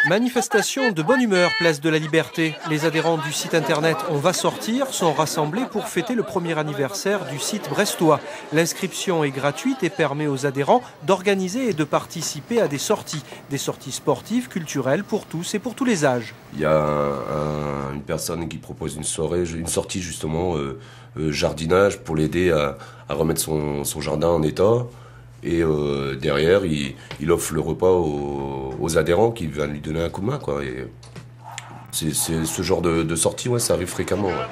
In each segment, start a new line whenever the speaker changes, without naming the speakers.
Manifestation de bonne humeur, place de la Liberté. Les adhérents du site internet On va sortir sont rassemblés pour fêter le premier anniversaire du site brestois. L'inscription est gratuite et permet aux adhérents d'organiser et de participer à des sorties sportives, culturelles pour tous et pour tous les âges.
Il y a une personne qui propose une sortie justement jardinage pour l'aider à remettre son jardin en état. Et derrière, il offre le repas aux adhérents qui viennent lui donner un coup de main, quoi. Et c'est ce genre de sortie, ouais, ça arrive fréquemment. Ouais.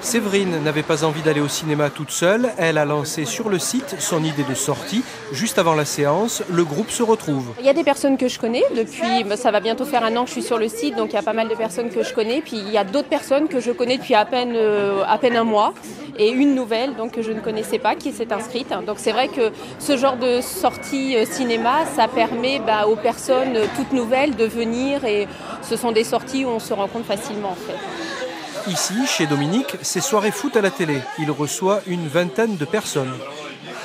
Séverine n'avait pas envie d'aller au cinéma toute seule. Elle a lancé sur le site son idée de sortie. Juste avant la séance, le groupe se retrouve.
Il y a des personnes que je connais. Depuis, ça va bientôt faire 1 an que je suis sur le site, donc il y a pas mal de personnes que je connais. Puis il y a d'autres personnes que je connais depuis à peine 1 mois. Et une nouvelle donc, que je ne connaissais pas qui s'est inscrite. Donc c'est vrai que ce genre de sortie cinéma, ça permet aux personnes toutes nouvelles de venir. Et ce sont des sorties où on se rencontre facilement en fait.
Ici, chez Dominique, c'est soirée foot à la télé. Il reçoit une vingtaine de personnes.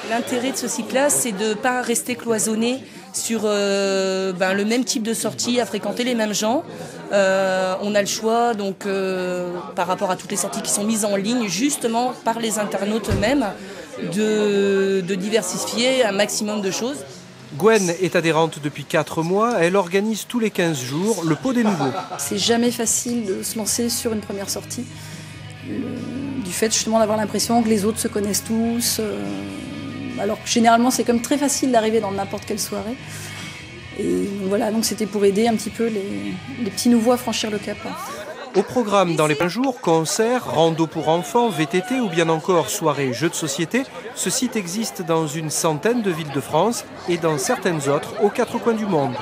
L'intérêt de ce site-là, c'est de ne pas rester cloisonné sur le même type de sortie, à fréquenter les mêmes gens. On a le choix, donc, par rapport à toutes les sorties qui sont mises en ligne, justement par les internautes eux-mêmes, de diversifier un maximum de choses.
Gwen est adhérente depuis 4 mois. Elle organise tous les 15 jours le pot des nouveaux.
C'est jamais facile de se lancer sur une première sortie. Du fait justement d'avoir l'impression que les autres se connaissent tous. Alors que généralement c'est comme très facile d'arriver dans n'importe quelle soirée. Et voilà, donc c'était pour aider un petit peu les petits nouveaux à franchir le cap.
Au programme dans les pleins jours, concerts, rando pour enfants, VTT ou bien encore soirées jeux de société, ce site existe dans une centaine de villes de France et dans certaines autres aux 4 coins du monde.